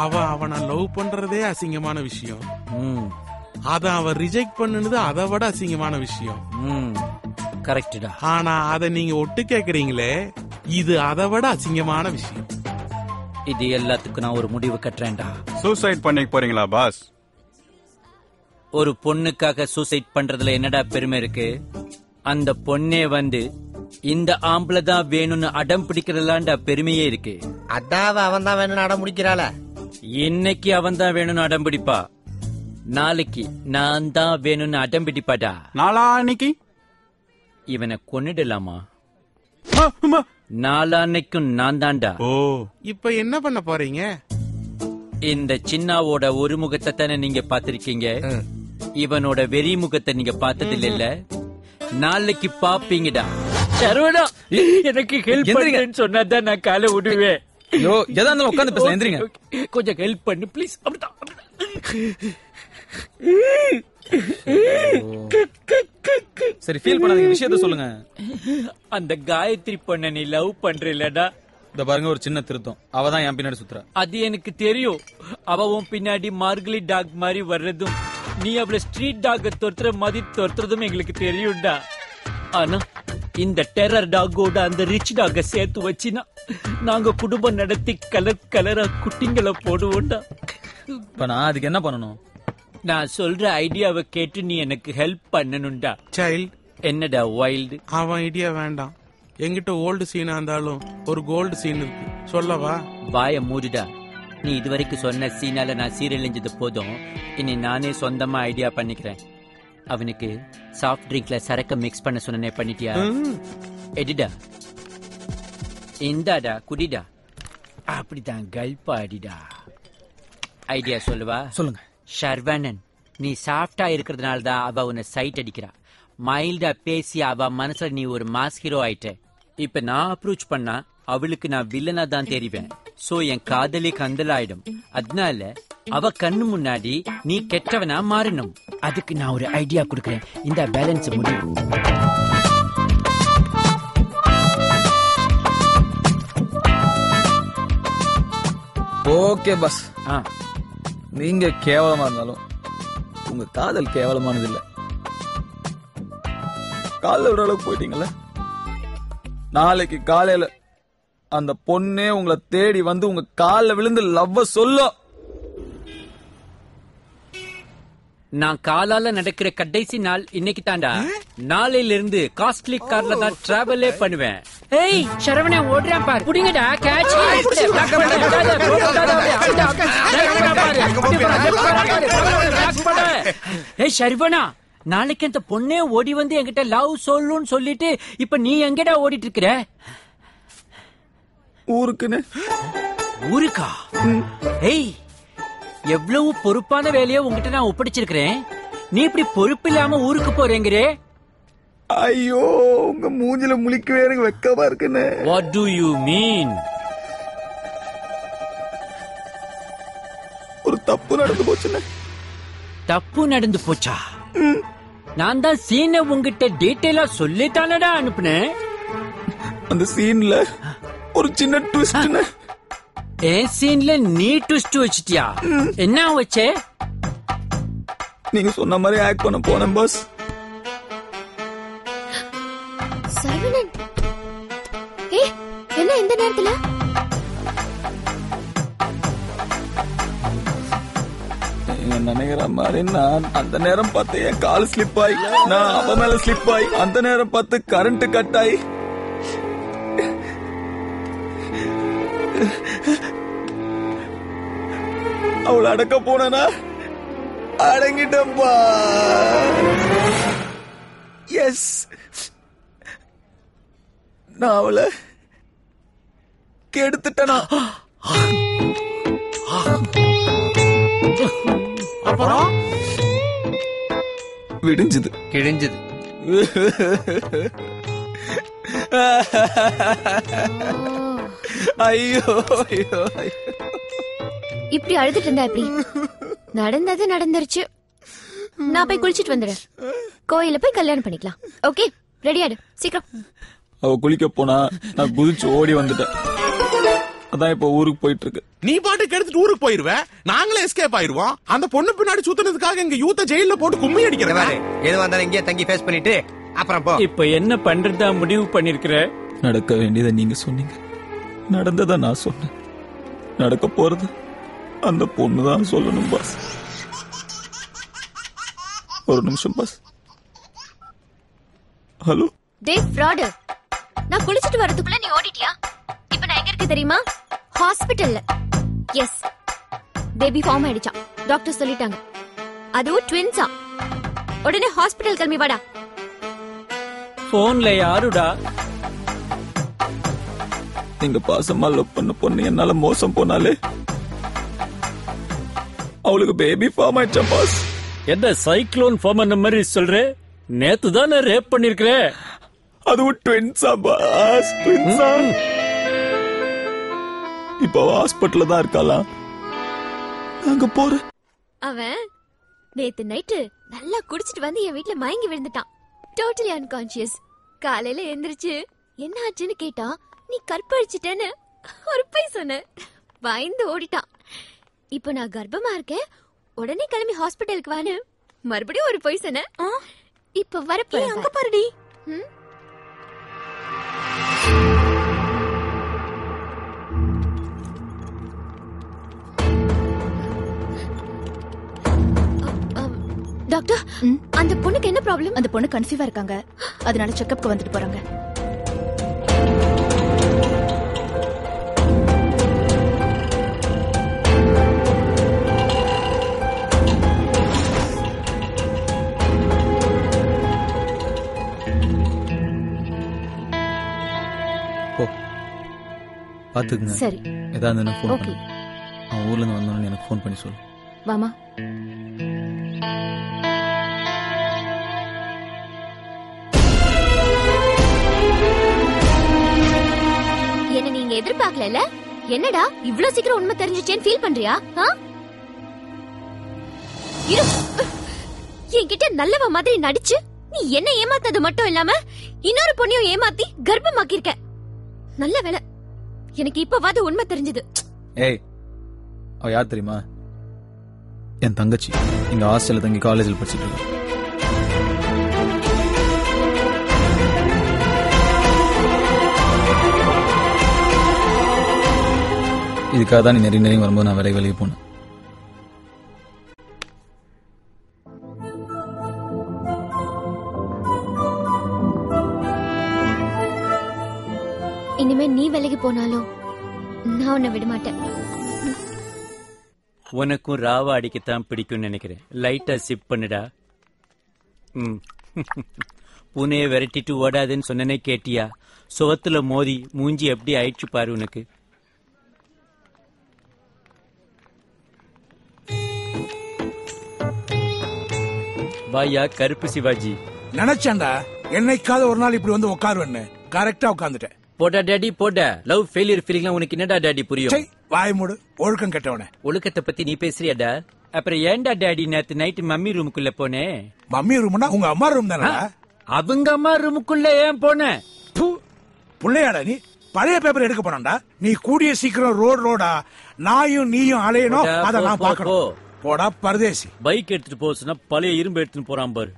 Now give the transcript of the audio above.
அவனை லவ் பண்றதே அசிங்கமான விஷயம். அத அவ ரிஜெக்ட் பண்ணுனது அதை விட அசிங்கமான விஷயம். கரெக்டா. ஆனா அத நீங்க ஒட்டு கேக்குறீங்களே, இது அதை விட அசிங்கமான விஷயம். இது எல்லாத்துக்கும் நான் ஒரு முடிவு கட்டுறேன்டா. சூசைட் பண்ணி போறீங்களா பாஸ்? ஒரு பொண்ணுக்காக சூசைட் பண்றதுல என்னடா பெருமை இருக்கு? அந்த பொண்ணே வந்து இந்த ஆம்பளை தான் வேணும்னு அடம் பிடிக்கிறதுலாண்டா பெருமையே இருக்கு. அதான் அவன் தான் வேணும்னு அடம் பிடிக்கிறாள. இன்னைக்கு அவன் தான் வேணும்னு அடம் பிடிப்பா, நாளைக்கு நான் தான் வேணும்னு அடம் பிடிப்பாடா. நாளான்னைக்கு இவனை கொன்னுடலாமா? நாளான்னைக்கும் நான் தான்டா. ஓ, இப்ப என்ன பண்ண போறீங்க? இந்த சின்னாவோட ஒரு முகத்தை தானே நீங்க பாத்திருக்கீங்க, இவனோட வெறி முகத்தை நீங்க பார்த்தது இல்ல. நாளைக்கு பாப்பீங்கடா. சரவணா, எனக்கு ஹெல்ப் பண்ணுன்னு சொன்னாதான் நான் காலை விடுவேன். ஐயோ, எதா இருந்தாலும் உட்கார்ந்து பேச. எந்திரிங்க, கொஞ்சம் ஹெல்ப் பண்ணு ப்ளீஸ். அப்படிதான். சரி, ஃபீல் பண்ணாதீங்க, விஷயத்த சொல்லுங்க. அந்த காயத்ரி பொண்ண நீ லவ் பண்றலடா. இந்த பாருங்க, ஒரு சின்ன திருத்தம். அவதான் என் பின்னாடி சுத்துறா. அது எனக்கு தெரியும். அவ உன் பின்னாடி மார்கலி டாக் மாதிரி வர்றதும், நீ அவள ஸ்ட்ரீட் டாக் துரத்துற மாதிரி துரத்துறதும் எங்களுக்கு தெரியும்டா. ஆனா இந்த டெரர் டாகோட அந்த ரிச் டாக சேர்த்து வச்சினா நாங்க குடும்பம் நடத்தி கலர் கலரா குட்டிங்களை போடுவோம்டா. இப்ப நான் அதுக்கு என்ன பண்ணணும்? நான் சொல்ற ஐடியாவை கேட்டு நீ எனக்கு ஹெல்ப் பண்ணணும்டா. சைல்ட், என்னடா வைல்டு? அவன் ஐடியா வேண்டாம். எங்கிட்ட ஓல்டு சீனா இருந்தாலும் ஒரு கோல்டு சீன் இருக்கு, சொல்லவா? வாய மூடுடா. நீ இதுவரைக்கும் சொன்ன சீனால நான் சீரழிஞ்சது போதும். இனி நானே சொந்தமா ஐடியா பண்ணிக்கிறேன். அவனுக்கு சாஃப்ட் ட்ரிங்க்ல சரக்க மிக்ஸ் பண்ண சொன்னே, பண்ணிட்டியா? எடிடா, இந்தாடா குடிடா. அப்படிதான் கல்பா அடிடா. ஐடியா சொல்லுவா? சொல்லுங்க. ஷர்வனன், நீ சாஃப்டா இருக்கிறதுனால தான் அவ உன்னை சைட் அடிக்கிறா. மைல்டா பேசி அவ மனசுல நீ ஒரு மாஸ் ஹீரோ ஆயிட்ட. இப்ப நான் அப்ரோச் பண்ணா அவளுக்கு நான் வில்லனா தான் தெரிவேன். சோ என் காதலி கந்தலாயிடும். அதனால அவ கண்ணு முன்னாடி நீ கெட்டவனா மாறணும். அதுக்கு நான் ஒரு ஐடியா கொடுக்கறேன். இந்த பேலன்ஸ் முடிவு. Okay boss. நீங்க கேவலமா இருந்தாலும் உங்க காதல் கேவலமானது இல்ல. காலைல ஒரு அளவுக்கு போயிட்டீங்கல்ல, நாளைக்கு காலையில அந்த பொண்ணே உங்களை தேடி வந்து உங்க காலில் விழுந்து லவ்வ சொல்லும். நான் காலால நடக்கிற கடைசி நாள் இன்னைக்கு தாண்டா. நாளையில இருந்து காஸ்ட்லி கார்ல தான் டிராவலே பண்ணுவேன். ஏய் சரவணா, ஓடுறான் பாரு. புடிங்கடா, கேட்ச். ஏய் சரவணா, நாளைக்கு அந்த பொண்ணே ஓடி வந்து என்கிட்ட லவ் சொல்லுன்னு சொல்லிட்டு இப்ப நீ எங்கடா ஓடிட்டு இருக்கிற? ஊருக்குன்னு. ஊருக்கா? ஏய், எவ்வளவு பொறுப்பான வேலையை உங்ககிட்ட நான் ஒப்படைச்சிருக்கிறேன். நீ இப்படி பொறுப்பு இல்லாம ஊருக்கு போறேங்கிறே? ஐயோ, உங்க மூஞ்சில முழிக்கவே எனக்கு வெக்கமா இருக்குன்னு. What do you mean? ஒரு தப்பு நடந்து போச்சுன்னு. தப்பு நடந்து போச்சா? நான் தான் சீனை உங்ககிட்ட டீட்டெயிலா சொல்லித்தானடா அனுப்புனேன். அந்த சீன்ல ஒரு சின்ன ட்விஸ்ட். என் சீன்ல நீ ட்விஸ்ட் வச்சிட்டியா? என்ன வச்சே? நீங்க சொன்ன மாதிரி ஆக்ட் பண்ண போனேன் பாஸ். சரவணன், என்ன இந்த நேரத்துல? நீங்க நினைக்கிற மாதிரி நான் அந்த நேரம் பார்த்து என் கால் ஸ்லிப் ஆயி நான் அவ மேல ஸ்லிப் ஆயி அந்த நேரம் பார்த்து கரண்ட் கட் ஆயி அவளை அடக்க போனா அடங்கிட்டப்பா. எஸ், நான் அவளை கெடுத்துட்டேனா? அப்புறம் விடிஞ்சது, கிழிஞ்சது. ஐயோ ஐயோ. இப்படி அழுதுட்டு இருந்தா எப்படி? நடந்தது நடந்துருச்சு. நான் போய் குளிச்சிட்டு வந்துடுறேன். கோயில போய் கல்யாணம் பண்ணிக்கலாம். ஓகே, ரெடி ஆயிடு சீக்கிரம். அவ குளிக்க போனா நான் குதிச்சு ஓடி வந்துட்டேன். அதான் இப்ப ஊருக்கு போயிட்டு இருக்கு. நீ பாட்டுக்கு எடுத்துட்டு ஊருக்கு போயிருவ, நாங்களே எஸ்கேப் ஆயிருவோம். அந்த பொண்ணு பின்னாடி சுத்தினதுக்காக எங்க யூத்த ஜெயில போட்டு கும்மி அடிக்கிறதா? எது வந்தாலும் இங்கேயே தங்கி ஃபேஸ் பண்ணிட்டு அப்புறம் போ. இப்ப என்ன பண்றதா முடிவு பண்ணிருக்கிற? நடக்க வேண்டியதை நீங்க சொன்னீங்க, நடந்ததை நான் சொன்னேன். நடக்க போறது அந்த பொண்ணுதான் சொல்லணும் பாஸ். ஒரு நிமிஷம் பாஸ். ஹலோ டேய் ஃப்ராட், நான் குளிச்சிட்டு வரதுக்குள்ள நீ ஓடிட்டியா? இப்போ நான் எங்க இருக்க தெரியுமா? ஹாஸ்பிடல்ல. எஸ், பேபி ஃபார்ம் ஆயிடுச்சாம், டாக்டர் சொல்லிட்டாங்க. அதுவும் ட்வின்ஸா. உடனே ஹாஸ்பிடல் கிளம்பி வாடா. போன்ல யாருடா? நீங்க பாசமா லவ் பண்ண பொண்ணு என்னால மோசம் போனாலே அவளுக்கு பேபி ஃபார்ம் ஆயிடுச்சா பாஸ். என்ன சைக்ளோன் ஃபார்ம் பண்ண மாதிரி சொல்ற? நேத்து தானே ரேப் பண்ணிருக்கிற. அதுவும் ட்வின்ஸா பாஸ், ட்வின்ஸா. இப்போ ஹாஸ்பிட்டல்ல தான் இருக்காளாம். நாங்க போறேன். அவன் நேத்து நைட்டு நல்லா குடிச்சிட்டு வந்து என் வீட்ல மயங்கி விழுந்துட்டான். Totally unconscious. காலையில எந்திரிச்சு என்ன ஆச்சுன்னு கேட்டா, நீ கற்பழிச்சிட்டேன்னு ஒரு பொய் சொன்ன. பயந்து ஓடிட்டான். இப்போ நான் கர்ப்பமா இருக்கேன், உடனே கிளம்பி ஹாஸ்பிட்டலுக்கு வான்னு மறுபடியும் ஒரு பொய் சொன்ன. இப்ப வரப்ப அங்க பாருடி. டாக்டர், அந்த பொண்ணுக்கு என்ன ப்ராப்ளம்? அந்த பொண்ணு கன்சீவா இருக்காங்க, அதனால செக்கப்க்கு வந்துட்டு போறாங்க. பாத்துக்குங்க. சரி, ஏதாவது நான் ஃபோன் ஓகே. பண்ணு. அவன் ஊர்ல இருந்து வந்தோன்னு எனக்கு ஃபோன் பண்ணி சொல்லு. வாமா. என்ன நீங்க எதிர்பார்க்கல? என்னடா இவ்ளோ சீக்கிரம் உண்மை தெரிஞ்சுச்சேன்னு ஃபீல் பண்றியா? என்கிட்ட நல்லவ மாதிரி நடிச்சு நீ என்ன ஏமாத்தது மட்டும் இல்லாம இன்னொரு பொண்ணையும் ஏமாத்தி கர்ப்பமாக்கிருக்க. நல்ல வேலை, எனக்கு இப்பவாது உண்மை தெரிஞ்சது. ஏய், அவ யார் தெரியுமா? என் தங்கச்சி. இங்க ஹாஸ்டல்ல தங்கி காலேஜில் படிச்சுட்டு இருக்கா. இதுக்காக தான் நீ நிறைய வரும்போது நான் வெளியே போனேன். இனிமே நீ வேலைக்கு போனாலும் நான் உன்னை விட மாட்டேன். உனக்கும் ராவா அடிக்கத்தான் பிடிக்கும் நினைக்கிறேன். லைட்டா சிப் பண்ணுடா. பூனையை விரட்டிட்டு ஓடாதுன்னு சொன்னனே கேட்டியா? சுவத்துல மோதி மூஞ்சி எப்படி ஆயிடுச்சு பாரு உனக்கு. வாயா கருப்பு சிவாஜி. நினைச்சேன்டா என்னைக்காவது ஒரு நாள் இப்படி வந்து உட்காருவேன்னு. கரெக்டா உட்கார்ந்துட்டேன். போடா டாடி போடா. லவ் ஃபெயிலியர் ஃபீலிங்லாம் உனக்கு என்னடா டாடி புரியும்? வாய் மூடு, ஒழுக்கம் கெட்டவனே. ஒழுக்கத்தை பத்தி நீ பேசுறியாடா? அப்புறம் ஏன்டா டாடி நேத்து நைட்டு மம்மி ரூமுக்குள்ள போனே? மம்மி ரூம்னா உங்க அம்மா ரூம் தானே? அவங்க அம்மா ரூமுக்குள்ள ஏன் போன? புள்ளையாடா நீ? பழைய பேப்பர் எடுக்க போனாண்டா. நீ கூடிய சீக்கிரம் ரோடா நாயும் நீயும் அலையணும். அத நான் பாக்கணும். போடா பரதேசி. பைக் எடுத்துட்டு போச்சுன்னா பழைய இரும்பு எடுத்துட்டு போறான் பாரு.